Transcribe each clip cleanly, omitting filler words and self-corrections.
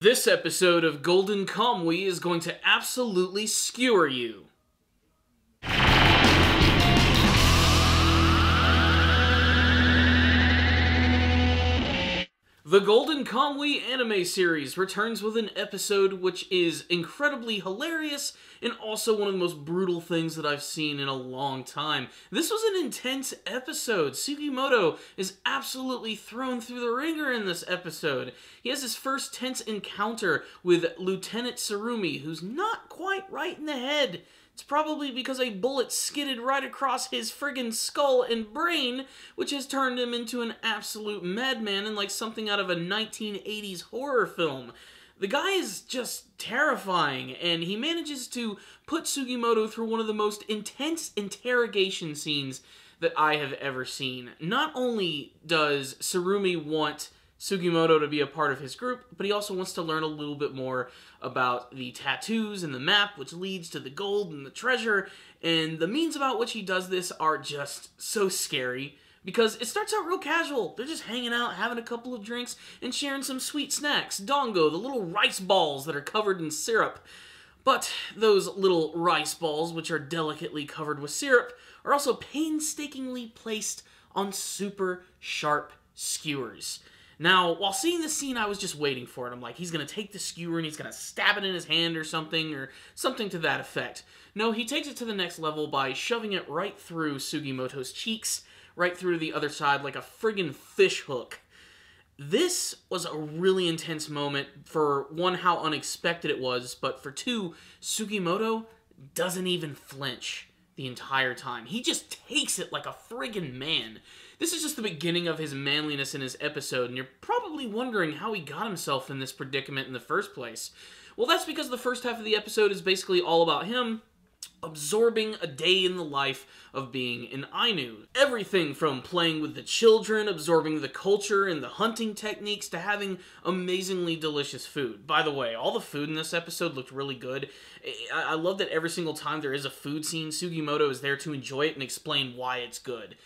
This episode of Golden Kamuy is going to absolutely skewer you. The Golden Kamuy anime series returns with an episode which is incredibly hilarious and also one of the most brutal things that I've seen in a long time. This was an intense episode. Sugimoto is absolutely thrown through the ringer in this episode. He has his first tense encounter with Lieutenant Tsurumi, who's not quite right in the head. It's probably because a bullet skidded right across his friggin' skull and brain, which has turned him into an absolute madman and like something out of a 1980s horror film. The guy is just terrifying, and he manages to put Sugimoto through one of the most intense interrogation scenes that I have ever seen. Not only does Tsurumi want Sugimoto to be a part of his group, but he also wants to learn a little bit more about the tattoos and the map, which leads to the gold and the treasure, and the means about which he does this are just so scary, because it starts out real casual. They're just hanging out, having a couple of drinks, and sharing some sweet snacks. Dongo, the little rice balls that are covered in syrup. But those little rice balls, which are delicately covered with syrup, are also painstakingly placed on super sharp skewers. Now, while seeing this scene, I was just waiting for it. I'm like, he's going to take the skewer and he's going to stab it in his hand or something to that effect. No, he takes it to the next level by shoving it right through Sugimoto's cheeks, right through the other side like a friggin' fish hook. This was a really intense moment, for one, how unexpected it was, but for two, Sugimoto doesn't even flinch the entire time. He just takes it like a friggin' man. This is just the beginning of his manliness in his episode, and you're probably wondering how he got himself in this predicament in the first place. Well, that's because the first half of the episode is basically all about him absorbing a day in the life of being an Ainu. Everything from playing with the children, absorbing the culture and the hunting techniques, to having amazingly delicious food. By the way, all the food in this episode looked really good. I love that every single time there is a food scene, Sugimoto is there to enjoy it and explain why it's good.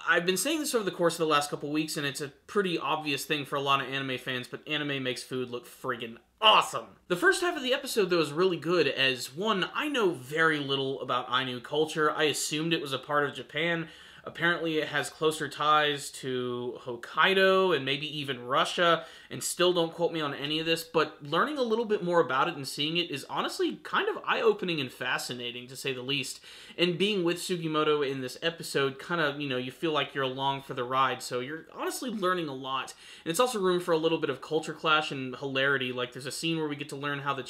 I've been saying this over the course of the last couple weeks, and it's a pretty obvious thing for a lot of anime fans, but anime makes food look friggin' awesome. The first half of the episode, though, is really good, as, one, I know very little about Ainu culture. I assumed it was a part of Japan. Apparently it has closer ties to Hokkaido and maybe even Russia, and still don't quote me on any of this, but learning a little bit more about it and seeing it is honestly kind of eye-opening and fascinating, to say the least. And being with Sugimoto in this episode, kind of, you feel like you're along for the ride, so you're honestly learning a lot. And it's also room for a little bit of culture clash and hilarity. Like, there's a scene where we get to learn how the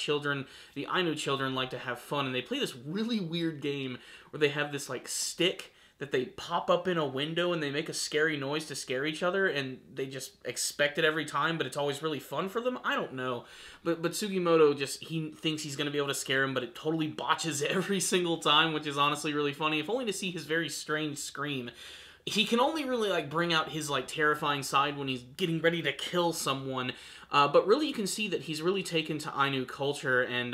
Ainu children like to have fun, and they play this really weird game where they have this, like, stick that they pop up in a window and they make a scary noise to scare each other, and they just expect it every time, but it's always really fun for them. I don't know. But Sugimoto he thinks he's going to be able to scare him, but it totally botches every single time, which is honestly really funny, if only to see his very strange scream. He can only really, bring out his, terrifying side when he's getting ready to kill someone, but really you can see that he's really taken to Ainu culture, and,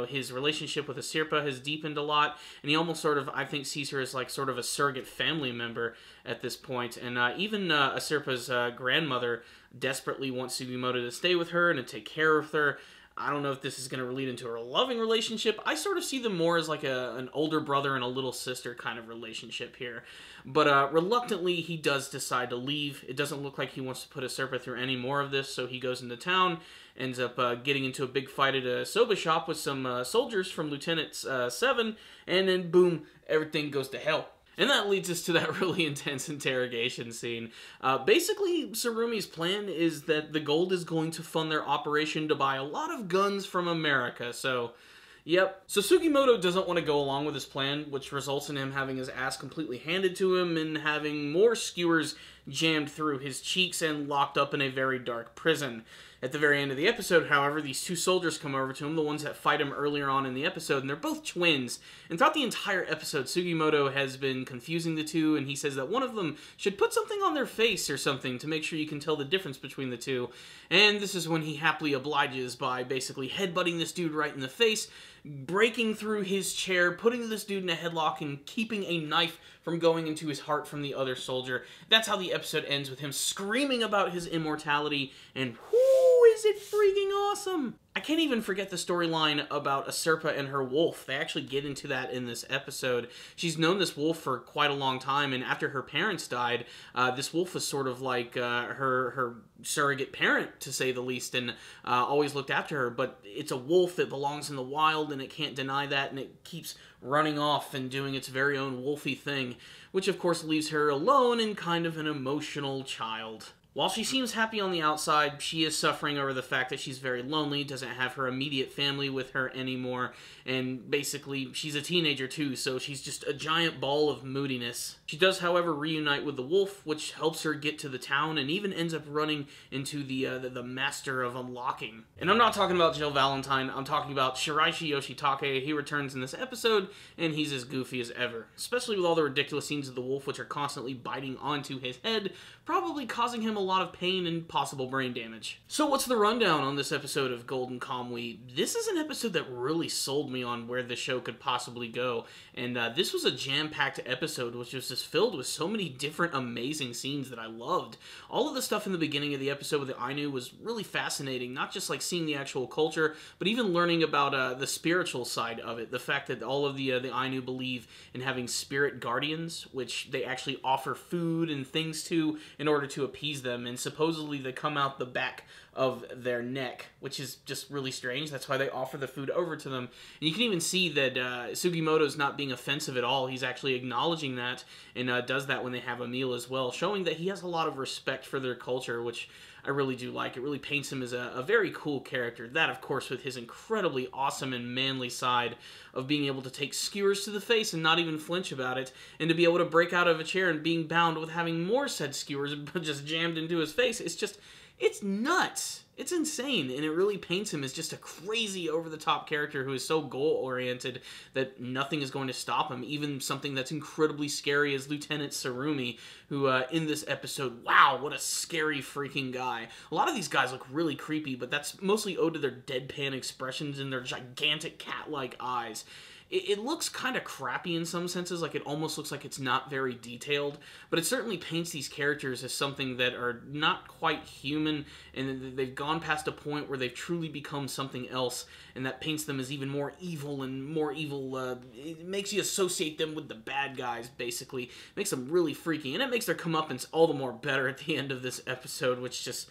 his relationship with Asirpa has deepened a lot, and he almost I think, sees her as, sort of a surrogate family member at this point, and even Asirpa's grandmother desperately wants Sugimoto to stay with her and to take care of her. I don't know if this is going to lead into a loving relationship. I sort of see them more as an older brother and a little sister kind of relationship here. But reluctantly, he does decide to leave. It doesn't look like he wants to put Asirpa through any more of this, so he goes into town, ends up getting into a big fight at a Soba shop with some soldiers from Lieutenant 7, and then boom, everything goes to hell. And that leads us to that really intense interrogation scene. Basically, Tsurumi's plan is that the gold is going to fund their operation to buy a lot of guns from America, so yep. So Sugimoto doesn't want to go along with his plan, which results in him having his ass completely handed to him and having more skewers jammed through his cheeks and locked up in a very dark prison. At the very end of the episode, however, these two soldiers come over to him, the ones that fight him earlier on in the episode, and they're both twins. And throughout the entire episode, Sugimoto has been confusing the two, and he says that one of them should put something on their face or something to make sure you can tell the difference between the two. And this is when he happily obliges by basically headbutting this dude right in the face, breaking through his chair, putting this dude in a headlock, and keeping a knife from going into his heart from the other soldier. That's how the episode ends, with him screaming about his immortality, and whoo, is is it freaking awesome? I can't even forget the storyline about Acerpa and her wolf. They actually get into that in this episode. She's known this wolf for quite a long time, and after her parents died, this wolf was sort of like her surrogate parent, to say the least, and always looked after her. But it's a wolf that belongs in the wild, and it can't deny that, and it keeps running off and doing its very own wolfy thing, which of course leaves her alone and kind of an emotional child. While she seems happy on the outside, she is suffering over the fact that she's very lonely, doesn't have her immediate family with her anymore, and basically, she's a teenager too, so she's just a giant ball of moodiness. She does, however, reunite with the wolf, which helps her get to the town, and even ends up running into the Master of Unlocking. And I'm not talking about Jill Valentine, I'm talking about Shiraishi Yoshitake. He returns in this episode, and he's as goofy as ever, especially with all the ridiculous scenes of the wolf, which are constantly biting onto his head, probably causing him a lot of pain and possible brain damage. So what's the rundown on this episode of Golden Kamuy? This is an episode that really sold me on where the show could possibly go, and this was a jam-packed episode which was just filled with so many different amazing scenes that I loved. All of the stuff in the beginning of the episode with the Ainu was really fascinating, not just like seeing the actual culture, but even learning about the spiritual side of it. The fact that all of the Ainu believe in having spirit guardians, which they actually offer food and things to in order to appease them, and supposedly they come out the back of their neck, which is just really strange. That's why they offer the food over to them. And you can even see that Sugimoto's not being offensive at all. He's actually acknowledging that, and does that when they have a meal as well, showing that he has a lot of respect for their culture, which I really do like. It really paints him as a very cool character. That, of course, with his incredibly awesome and manly side of being able to take skewers to the face and not even flinch about it, and to be able to break out of a chair and being bound with having more said skewers just jammed into his face. It's nuts. It's insane, and it really paints him as just a crazy, over-the-top character who is so goal-oriented that nothing is going to stop him, even something that's incredibly scary as Lieutenant Tsurumi, who, in this episode, wow, what a scary freaking guy. A lot of these guys look really creepy, but that's mostly owed to their deadpan expressions and their gigantic cat-like eyes. It looks kind of crappy in some senses, like it almost looks like it's not very detailed, but it certainly paints these characters as something that are not quite human, and they've gone past a point where they've truly become something else, and that paints them as even more evil and more evil. It makes you associate them with the bad guys, basically. It makes them really freaky, and it makes their comeuppance all the more better at the end of this episode, which just...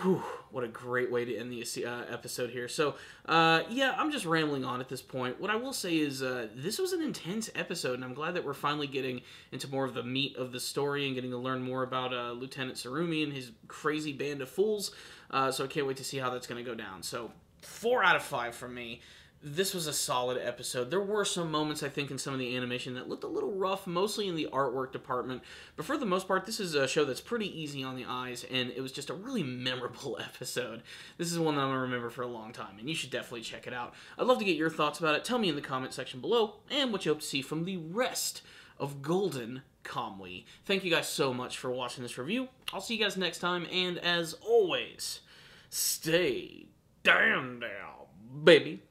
whew, what a great way to end the episode here. So, yeah, I'm just rambling on at this point. What I will say is, this was an intense episode, and I'm glad that we're finally getting into more of the meat of the story and getting to learn more about Lieutenant Tsurumi and his crazy band of fools. So I can't wait to see how that's going to go down. So, 4 out of 5 from me. This was a solid episode. There were some moments, I think, in some of the animation that looked a little rough, mostly in the artwork department. But for the most part, this is a show that's pretty easy on the eyes, and it was just a really memorable episode. This is one that I'm going to remember for a long time, and you should definitely check it out. I'd love to get your thoughts about it. Tell me in the comment section below, and what you hope to see from the rest of Golden Kamuy. Thank you guys so much for watching this review. I'll see you guys next time, and as always, stay damn down, baby.